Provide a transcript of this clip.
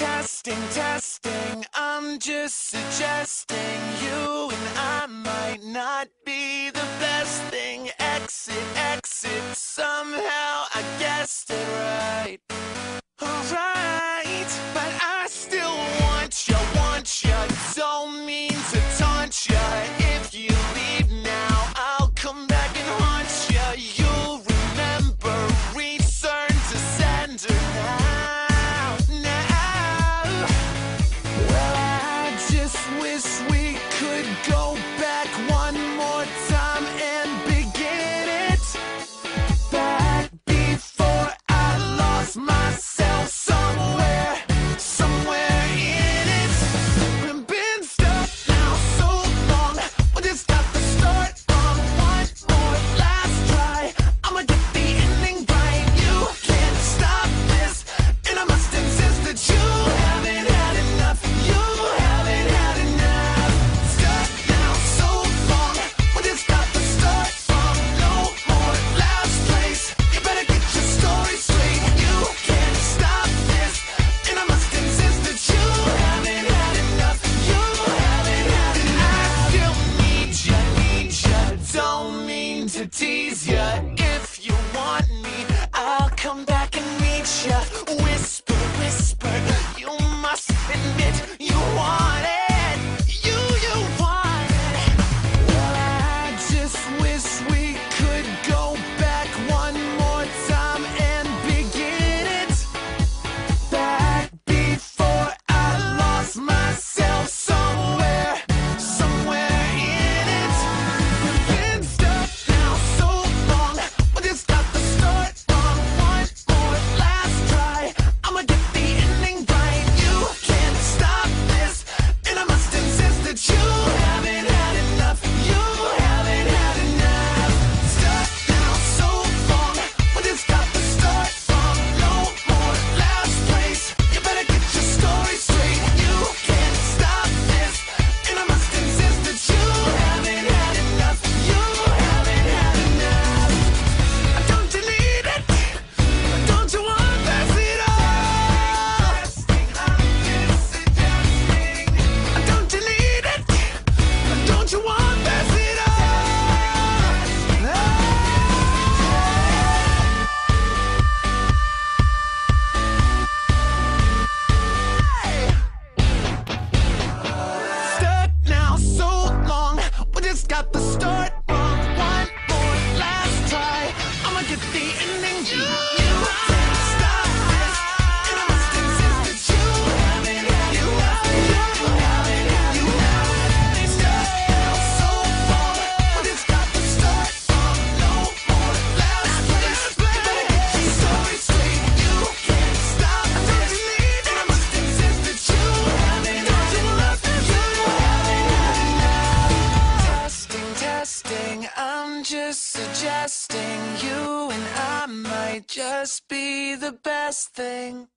Testing, testing, I'm just suggesting you and I might not be the best thing. Exit, exit, somehow I guessed it right. Alright, but I still want you, don't mean to taunt you. If you leave now, I'll come back and haunt you. You'll remember, return to sender now, now. Well, I just wish we could go back one more time and begin it back before I lost myself somewhere, somewhere in it. We've been stuck now so long, we just got the start from one more last try. I'ma get the ending right. You can't stop this, and I must insist that you haven't had enough. You haven't had enough. Stuck now so long, we just got the start from no more last place. You better get your story straight. You can't stop this, and I must insist that you haven't had enough. You haven't had enough. I still need ya, don't mean to tease ya. If you want me, I'll come back and meet ya. Whisper, whisper, you must admit you want it. You want it. Well, I just wish we could go back one more time and begin it back before I lost myself somewhere, somewhere in it. We've been stuck now so long, we just got the start from one more last try. I'ma get the ending right. You can't stop this, and I must insist that you haven't had enough. You haven't had enough. Stuck now so long, we just got the start from no more last place. You better get your story straight. You can't stop this, and I must insist that you haven't had enough. You haven't had enough. Don't you need it? Don't you want this at all? Don't you need it? Don't you want this at all? Stuck now so long, we just got the start from one more last try. I'ma get the ending. You can't stop this, and I must insist that you haven't had enough. You haven't had enough. Stuck now so long, we just got the start from no more last place. You better get your story straight. You can't stop this, and I must insist that you haven't had enough. You haven't had enough. Testing, testing, I'm just suggesting you and I might just be the best thing.